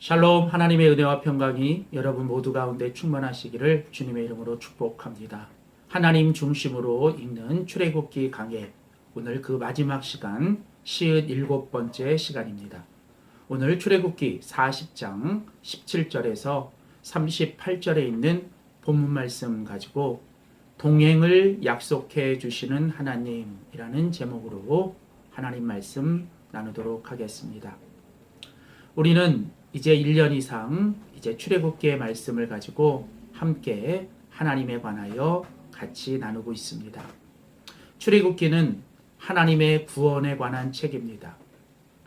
샬롬, 하나님의 은혜와 평강이 여러분 모두 가운데 충만하시기를 주님의 이름으로 축복합니다. 하나님 중심으로 읽는 출애굽기 강해, 오늘 그 마지막 시간 57번째 시간입니다. 오늘 출애굽기 40장 17절에서 38절에 있는 본문 말씀 가지고 동행을 약속해 주시는 하나님이라는 제목으로 하나님 말씀 나누도록 하겠습니다. 우리는 이제 1년 이상 출애굽기의 말씀을 가지고 함께 하나님에 관하여 같이 나누고 있습니다. 출애굽기는 하나님의 구원에 관한 책입니다.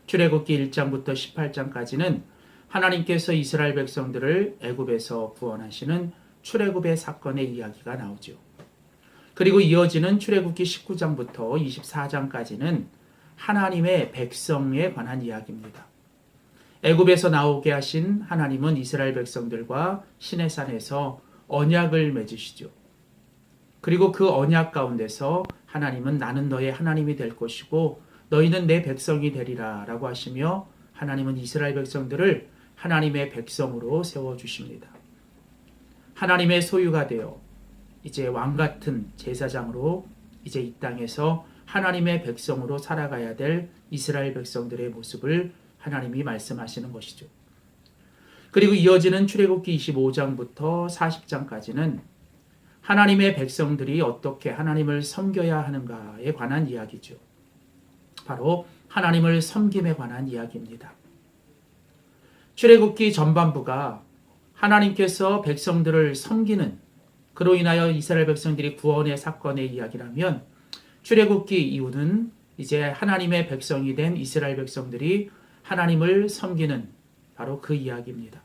출애굽기 1장부터 18장까지는 하나님께서 이스라엘 백성들을 애굽에서 구원하시는 출애굽의 사건의 이야기가 나오죠. 그리고 이어지는 출애굽기 19장부터 24장까지는 하나님의 백성에 관한 이야기입니다. 애굽에서 나오게 하신 하나님은 이스라엘 백성들과 시내산에서 언약을 맺으시죠. 그리고 그 언약 가운데서 하나님은 나는 너의 하나님이 될 것이고 너희는 내 백성이 되리라 라고 하시며 하나님은 이스라엘 백성들을 하나님의 백성으로 세워주십니다. 하나님의 소유가 되어 이제 왕같은 제사장으로 이제 이 땅에서 하나님의 백성으로 살아가야 될 이스라엘 백성들의 모습을 하나님이 말씀하시는 것이죠. 그리고 이어지는 출애굽기 25장부터 40장까지는 하나님의 백성들이 어떻게 하나님을 섬겨야 하는가에 관한 이야기죠. 바로 하나님을 섬김에 관한 이야기입니다. 출애굽기 전반부가 하나님께서 백성들을 섬기는, 그로 인하여 이스라엘 백성들이 구원의 사건의 이야기라면, 출애굽기 이후는 이제 하나님의 백성이 된 이스라엘 백성들이 하나님을 섬기는 바로 그 이야기입니다.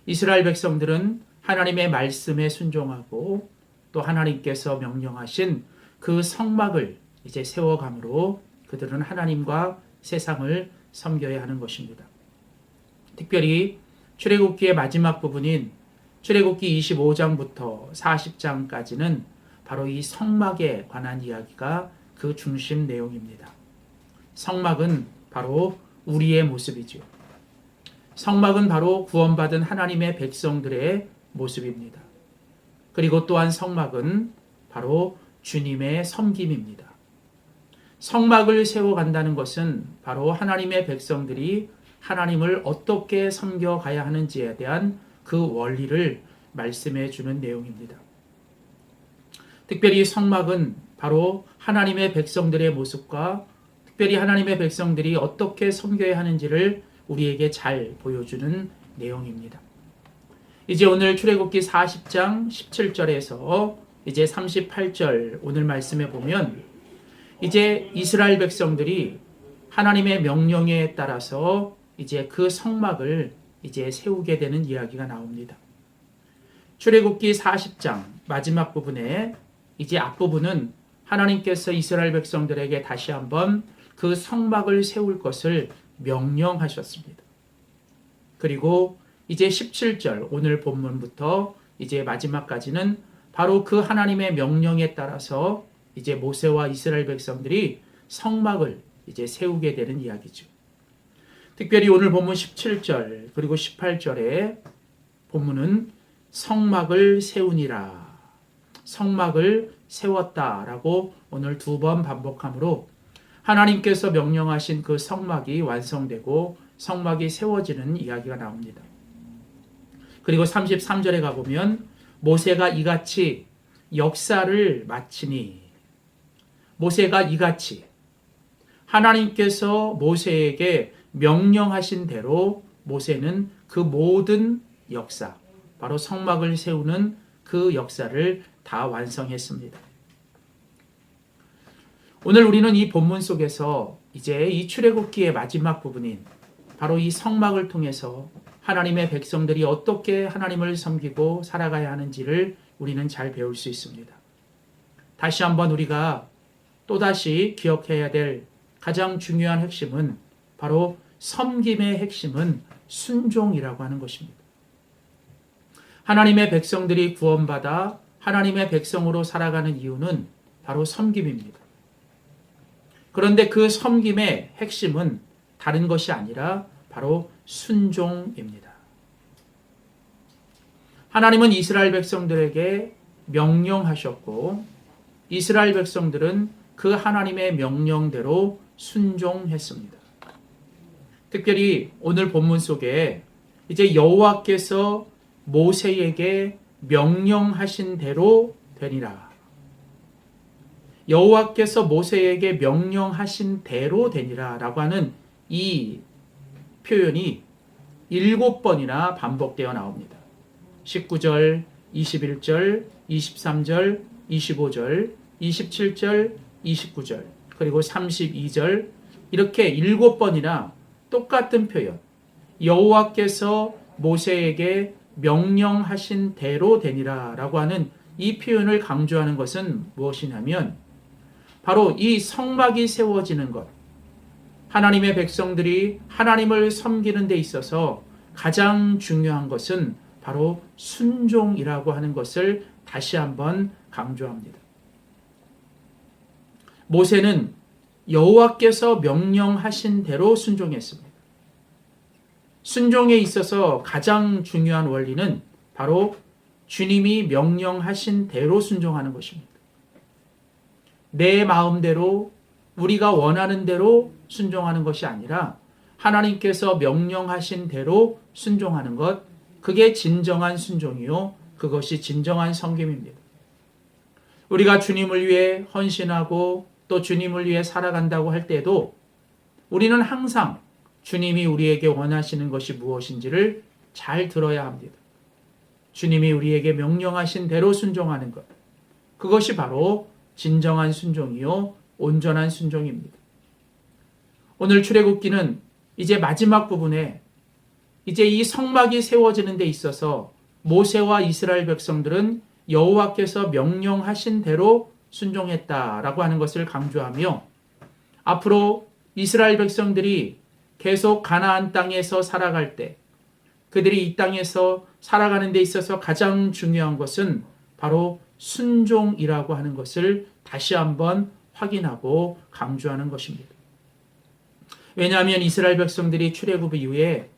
이스라엘 백성들은 하나님의 말씀에 순종하고 또 하나님께서 명령하신 그 성막을 이제 세워감으로 그들은 하나님과 세상을 섬겨야 하는 것입니다. 특별히 출애굽기의 마지막 부분인 출애굽기 25장부터 40장까지는 바로 이 성막에 관한 이야기가 그 중심 내용입니다. 성막은 바로 우리의 모습이죠. 성막은 바로 구원받은 하나님의 백성들의 모습입니다. 그리고 또한 성막은 바로 주님의 섬김입니다. 성막을 세워간다는 것은 바로 하나님의 백성들이 하나님을 어떻게 섬겨가야 하는지에 대한 그 원리를 말씀해 주는 내용입니다. 특별히 성막은 바로 하나님의 백성들의 모습과 특별히 하나님의 백성들이 어떻게 섬겨야 하는지를 우리에게 잘 보여주는 내용입니다. 이제 오늘 출애굽기 40장 17절에서 이제 38절 오늘 말씀에 보면 이제 이스라엘 백성들이 하나님의 명령에 따라서 이제 그 성막을 이제 세우게 되는 이야기가 나옵니다. 출애굽기 40장 마지막 부분에 이제 앞부분은 하나님께서 이스라엘 백성들에게 다시 한번 그 성막을 세울 것을 명령하셨습니다. 그리고 이제 17절 오늘 본문부터 이제 마지막까지는 바로 그 하나님의 명령에 따라서 이제 모세와 이스라엘 백성들이 성막을 이제 세우게 되는 이야기죠. 특별히 오늘 본문 17절 그리고 18절에 본문은 성막을 세우니라, 성막을 세웠다라고 오늘 두 번 반복하므로 하나님께서 명령하신 그 성막이 완성되고 성막이 세워지는 이야기가 나옵니다. 그리고 33절에 가보면 모세가 이같이 역사를 마치니, 모세가 이같이 하나님께서 모세에게 명령하신 대로 모세는 그 모든 역사, 바로 성막을 세우는 그 역사를 다 완성했습니다. 오늘 우리는 이 본문 속에서 이제 이 출애굽기의 마지막 부분인 바로 이 성막을 통해서 하나님의 백성들이 어떻게 하나님을 섬기고 살아가야 하는지를 우리는 잘 배울 수 있습니다. 다시 한번 우리가 또다시 기억해야 될 가장 중요한 핵심은 바로 섬김의 핵심은 순종이라고 하는 것입니다. 하나님의 백성들이 구원받아 하나님의 백성으로 살아가는 이유는 바로 섬김입니다. 그런데 그 섬김의 핵심은 다른 것이 아니라 바로 순종입니다. 하나님은 이스라엘 백성들에게 명령하셨고 이스라엘 백성들은 그 하나님의 명령대로 순종했습니다. 특별히 오늘 본문 속에 이제 여호와께서 모세에게 명령하신 대로 되니라. 여호와께서 모세에게 명령하신 대로 되니라 라고 하는 이 표현이 7번이나 반복되어 나옵니다. 19절, 21절, 23절, 25절, 27절, 29절, 그리고 32절 이렇게 7번이나 똑같은 표현 여호와께서 모세에게 명령하신 대로 되니라 라고 하는 이 표현을 강조하는 것은 무엇이냐면 바로 이 성막이 세워지는 것, 하나님의 백성들이 하나님을 섬기는 데 있어서 가장 중요한 것은 바로 순종이라고 하는 것을 다시 한번 강조합니다. 모세는 여호와께서 명령하신 대로 순종했습니다. 순종에 있어서 가장 중요한 원리는 바로 주님이 명령하신 대로 순종하는 것입니다. 내 마음대로 우리가 원하는 대로 순종하는 것이 아니라 하나님께서 명령하신 대로 순종하는 것, 그게 진정한 순종이요, 그것이 진정한 섬김입니다. 우리가 주님을 위해 헌신하고 또 주님을 위해 살아간다고 할 때도 우리는 항상 주님이 우리에게 원하시는 것이 무엇인지를 잘 들어야 합니다. 주님이 우리에게 명령하신 대로 순종하는 것, 그것이 바로 진정한 순종이요 온전한 순종입니다. 오늘 출애굽기는 이제 마지막 부분에 이제 이 성막이 세워지는 데 있어서 모세와 이스라엘 백성들은 여호와께서 명령하신 대로 순종했다라고 하는 것을 강조하며 앞으로 이스라엘 백성들이 계속 가나안 땅에서 살아갈 때 그들이 이 땅에서 살아가는 데 있어서 가장 중요한 것은 바로 순종이라고 하는 것을 다시 한번 확인하고 강조하는 것입니다. 왜냐하면 이스라엘 백성들이 출애굽 이후에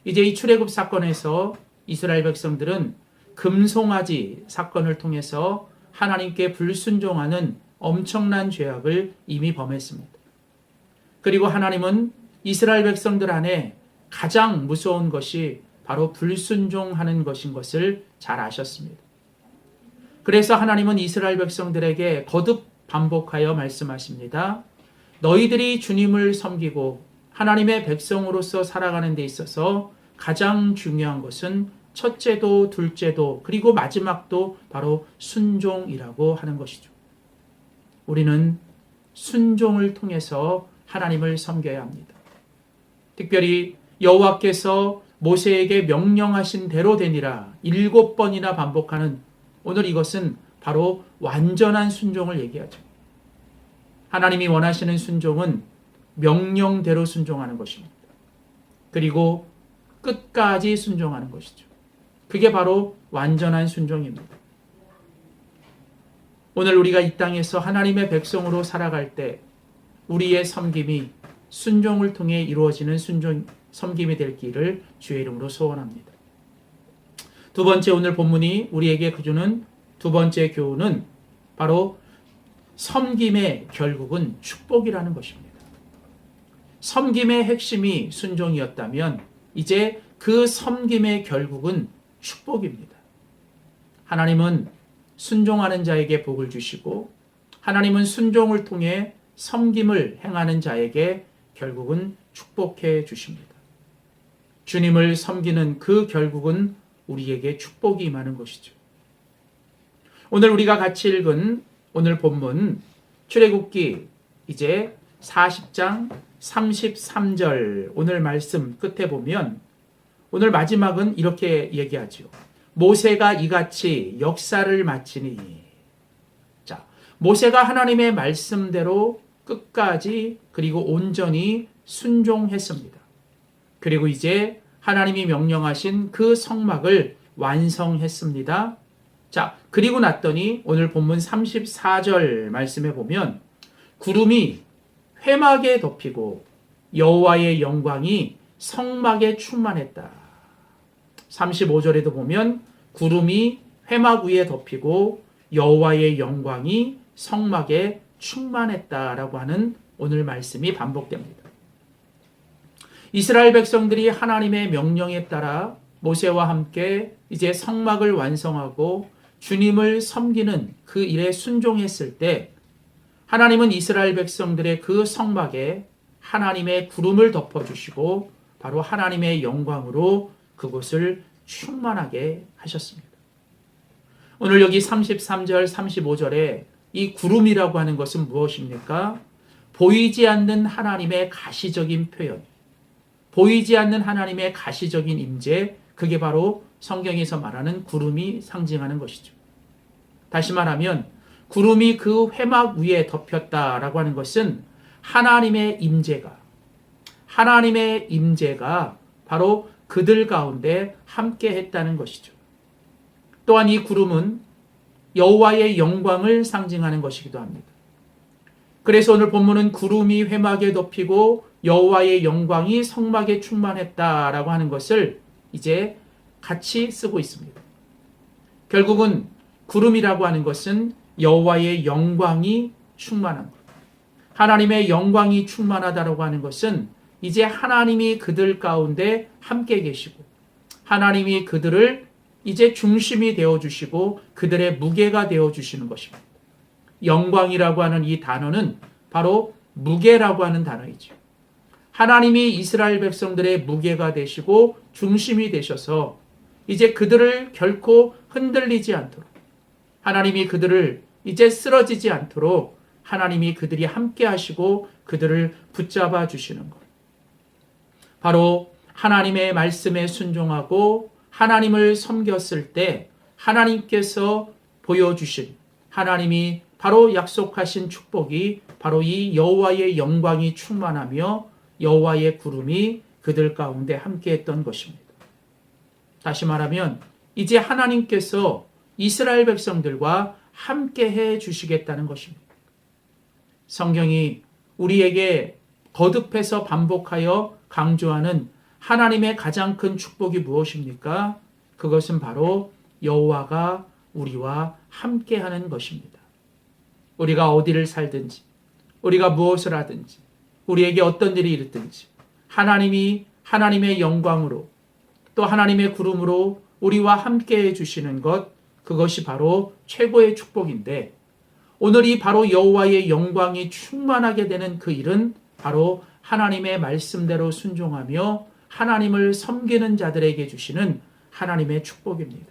이제 이 출애굽 사건에서 이스라엘 백성들은 금송아지 사건을 통해서 하나님께 불순종하는 엄청난 죄악을 이미 범했습니다. 그리고 하나님은 이스라엘 백성들 안에 가장 무서운 것이 바로 불순종하는 것인 것을 잘 아셨습니다. 그래서 하나님은 이스라엘 백성들에게 거듭 반복하여 말씀하십니다. 너희들이 주님을 섬기고 하나님의 백성으로서 살아가는 데 있어서 가장 중요한 것은 첫째도 둘째도 그리고 마지막도 바로 순종이라고 하는 것이죠. 우리는 순종을 통해서 하나님을 섬겨야 합니다. 특별히 여호와께서 모세에게 명령하신 대로 되니라 7번이나 반복하는 오늘 이것은 바로 완전한 순종을 얘기하죠. 하나님이 원하시는 순종은 명령대로 순종하는 것입니다. 그리고 끝까지 순종하는 것이죠. 그게 바로 완전한 순종입니다. 오늘 우리가 이 땅에서 하나님의 백성으로 살아갈 때 우리의 섬김이 순종을 통해 이루어지는 섬김이 될 길을 주의 이름으로 소원합니다. 두 번째 오늘 본문이 우리에게 주는 두 번째 교훈은 바로 섬김의 결국은 축복이라는 것입니다. 섬김의 핵심이 순종이었다면 이제 그 섬김의 결국은 축복입니다. 하나님은 순종하는 자에게 복을 주시고 하나님은 순종을 통해 섬김을 행하는 자에게 결국은 축복해 주십니다. 주님을 섬기는 그 결국은 우리에게 축복이 임하는 것이죠. 오늘 우리가 같이 읽은 오늘 본문 출애굽기 이제 40장 33절 오늘 말씀 끝에 보면 오늘 마지막은 이렇게 얘기하죠. 모세가 이같이 역사를 마치니 자, 모세가 하나님의 말씀대로 끝까지 그리고 온전히 순종했습니다. 그리고 이제 하나님이 명령하신 그 성막을 완성했습니다. 자, 그리고 났더니 오늘 본문 34절 말씀에 보면 구름이 회막에 덮이고 여호와의 영광이 성막에 충만했다. 35절에도 보면 구름이 회막 위에 덮이고 여호와의 영광이 성막에 충만했다라고 하는 오늘 말씀이 반복됩니다. 이스라엘 백성들이 하나님의 명령에 따라 모세와 함께 이제 성막을 완성하고 주님을 섬기는 그 일에 순종했을 때 하나님은 이스라엘 백성들의 그 성막에 하나님의 구름을 덮어주시고 바로 하나님의 영광으로 그곳을 충만하게 하셨습니다. 오늘 여기 33절, 35절에 이 구름이라고 하는 것은 무엇입니까? 보이지 않는 하나님의 가시적인 표현, 보이지 않는 하나님의 가시적인 임재, 그게 바로 성경에서 말하는 구름이 상징하는 것이죠. 다시 말하면 구름이 그 회막 위에 덮였다라고 하는 것은 하나님의 임재가 바로 그들 가운데 함께 했다는 것이죠. 또한 이 구름은 여호와의 영광을 상징하는 것이기도 합니다. 그래서 오늘 본문은 구름이 회막에 덮이고 여호와의 영광이 성막에 충만했다라고 하는 것을 이제 같이 쓰고 있습니다. 결국은 구름이라고 하는 것은 여호와의 영광이 충만한 것. 하나님의 영광이 충만하다라고 하는 것은 이제 하나님이 그들 가운데 함께 계시고 하나님이 그들을 이제 중심이 되어주시고 그들의 무게가 되어주시는 것입니다. 영광이라고 하는 이 단어는 바로 무게라고 하는 단어이죠. 하나님이 이스라엘 백성들의 무게가 되시고 중심이 되셔서 이제 그들을 결코 흔들리지 않도록 하나님이 그들을 이제 쓰러지지 않도록 하나님이 그들이 함께 하시고 그들을 붙잡아 주시는 것. 바로 하나님의 말씀에 순종하고 하나님을 섬겼을 때 하나님께서 보여주신 하나님이 바로 약속하신 축복이 바로 이 여호와의 영광이 충만하며 여호와의 구름이 그들 가운데 함께했던 것입니다. 다시 말하면 이제 하나님께서 이스라엘 백성들과 함께해 주시겠다는 것입니다. 성경이 우리에게 거듭해서 반복하여 강조하는 하나님의 가장 큰 축복이 무엇입니까? 그것은 바로 여호와가 우리와 함께하는 것입니다. 우리가 어디를 살든지, 우리가 무엇을 하든지, 우리에게 어떤 일이 있든지 하나님이 하나님의 영광으로 또 하나님의 구름으로 우리와 함께해 주시는 것, 그것이 바로 최고의 축복인데 오늘이 바로 여호와의 영광이 충만하게 되는 그 일은 바로 하나님의 말씀대로 순종하며 하나님을 섬기는 자들에게 주시는 하나님의 축복입니다.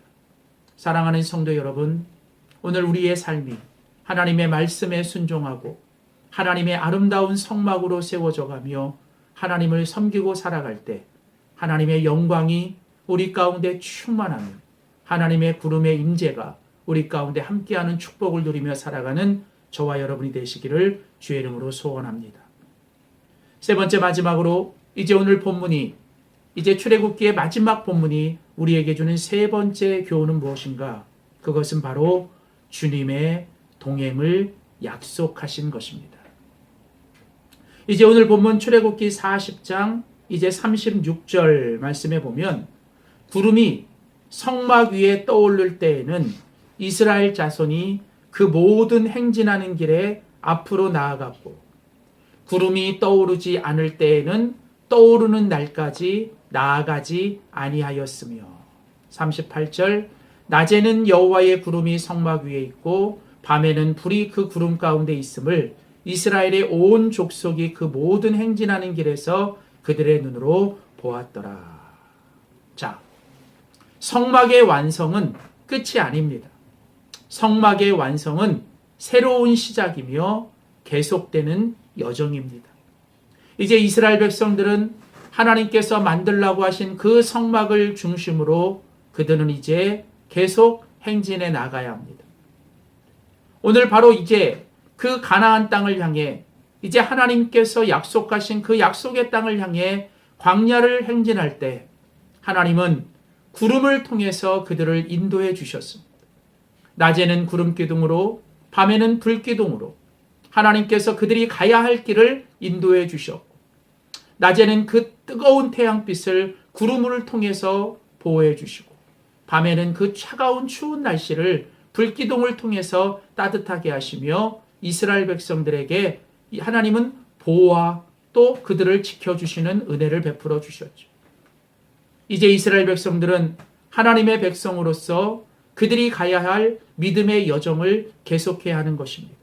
사랑하는 성도 여러분, 오늘 우리의 삶이 하나님의 말씀에 순종하고 하나님의 아름다운 성막으로 세워져 가며 하나님을 섬기고 살아갈 때 하나님의 영광이 우리 가운데 충만하며 하나님의 구름의 임재가 우리 가운데 함께하는 축복을 누리며 살아가는 저와 여러분이 되시기를 주의 이름으로 소원합니다. 세 번째 마지막으로 이제 오늘 본문이 이제 출애굽기의 마지막 본문이 우리에게 주는 세 번째 교훈은 무엇인가? 그것은 바로 주님의 동행을 약속하신 것입니다. 이제 오늘 본문 출애굽기 40장 이제 36절 말씀에 보면 구름이 성막 위에 떠오를 때에는 이스라엘 자손이 그 모든 행진하는 길에 앞으로 나아갔고 구름이 떠오르지 않을 때에는 떠오르는 날까지 나아가지 아니하였으며 38절 낮에는 여호와의 구름이 성막 위에 있고 밤에는 불이 그 구름 가운데 있음을 이스라엘의 온 족속이 그 모든 행진하는 길에서 그들의 눈으로 보았더라. 자, 성막의 완성은 끝이 아닙니다. 성막의 완성은 새로운 시작이며 계속되는 여정입니다. 이제 이스라엘 백성들은 하나님께서 만들라고 하신 그 성막을 중심으로 그들은 이제 계속 행진해 나가야 합니다. 오늘 바로 이제 그 가나안 땅을 향해 이제 하나님께서 약속하신 그 약속의 땅을 향해 광야를 행진할 때 하나님은 구름을 통해서 그들을 인도해 주셨습니다. 낮에는 구름 기둥으로 밤에는 불 기둥으로 하나님께서 그들이 가야 할 길을 인도해 주셨고 낮에는 그 뜨거운 태양빛을 구름을 통해서 보호해 주시고 밤에는 그 차가운 추운 날씨를 불기둥을 통해서 따뜻하게 하시며 이스라엘 백성들에게 하나님은 보호와 또 그들을 지켜주시는 은혜를 베풀어 주셨죠. 이제 이스라엘 백성들은 하나님의 백성으로서 그들이 가야 할 믿음의 여정을 계속해야 하는 것입니다.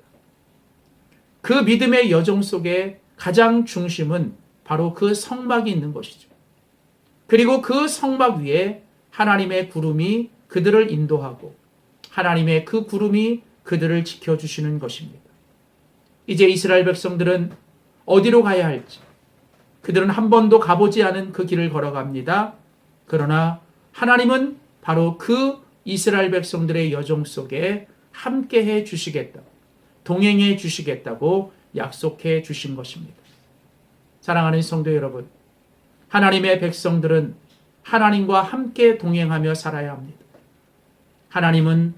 그 믿음의 여정 속에 가장 중심은 바로 그 성막이 있는 것이죠. 그리고 그 성막 위에 하나님의 구름이 그들을 인도하고 하나님의 그 구름이 그들을 지켜주시는 것입니다. 이제 이스라엘 백성들은 어디로 가야 할지, 그들은 한 번도 가보지 않은 그 길을 걸어갑니다. 그러나 하나님은 바로 그 이스라엘 백성들의 여정 속에 함께해 주시겠다, 동행해 주시겠다고 약속해 주신 것입니다. 사랑하는 성도 여러분, 하나님의 백성들은 하나님과 함께 동행하며 살아야 합니다. 하나님은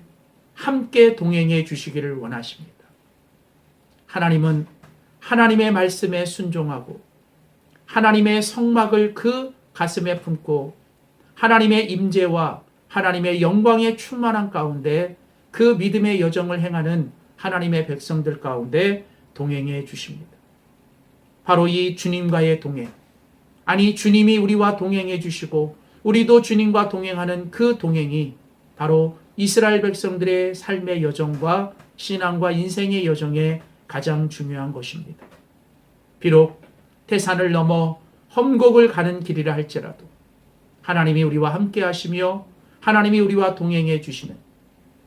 함께 동행해 주시기를 원하십니다. 하나님은 하나님의 말씀에 순종하고 하나님의 성막을 그 가슴에 품고 하나님의 임재와 하나님의 영광에 충만한 가운데 그 믿음의 여정을 행하는 하나님의 백성들 가운데 동행해 주십니다. 바로 이 주님과의 동행, 아니 주님이 우리와 동행해 주시고 우리도 주님과 동행하는 그 동행이 바로 이스라엘 백성들의 삶의 여정과 신앙과 인생의 여정에 가장 중요한 것입니다. 비록 태산을 넘어 험곡을 가는 길이라 할지라도 하나님이 우리와 함께 하시며 하나님이 우리와 동행해 주시는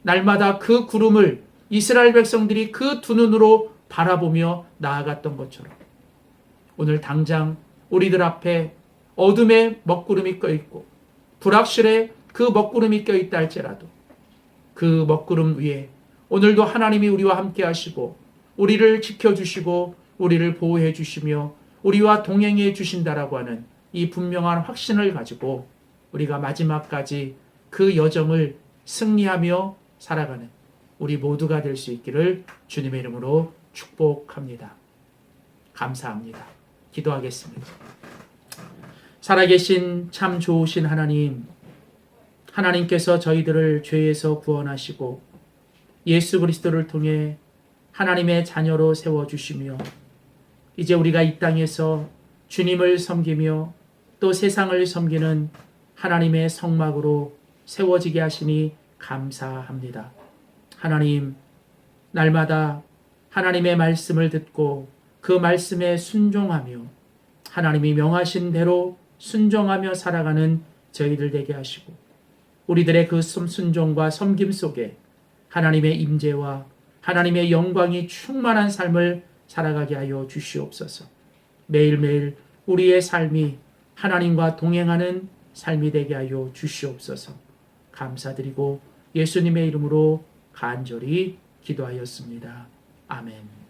날마다 그 구름을 이스라엘 백성들이 그 두 눈으로 바라보며 나아갔던 것처럼 오늘 당장 우리들 앞에 어둠의 먹구름이 껴있고 불확실에 그 먹구름이 껴있다 할지라도 그 먹구름 위에 오늘도 하나님이 우리와 함께 하시고 우리를 지켜주시고 우리를 보호해 주시며 우리와 동행해 주신다라고 하는 이 분명한 확신을 가지고 우리가 마지막까지 그 여정을 승리하며 살아가는 우리 모두가 될 수 있기를 주님의 이름으로 축복합니다. 감사합니다. 기도하겠습니다. 살아계신 참 좋으신 하나님, 하나님께서 저희들을 죄에서 구원하시고 예수 그리스도를 통해 하나님의 자녀로 세워주시며 이제 우리가 이 땅에서 주님을 섬기며 또 세상을 섬기는 하나님의 성막으로 세워지게 하시니 감사합니다. 하나님, 날마다 하나님의 말씀을 듣고 그 말씀에 순종하며 하나님이 명하신 대로 순종하며 살아가는 저희들 되게 하시고 우리들의 그 순종과 섬김 속에 하나님의 임재와 하나님의 영광이 충만한 삶을 살아가게 하여 주시옵소서. 매일매일 우리의 삶이 하나님과 동행하는 삶이 되게 하여 주시옵소서. 감사드리고 예수님의 이름으로 간절히 기도하였습니다. 아멘.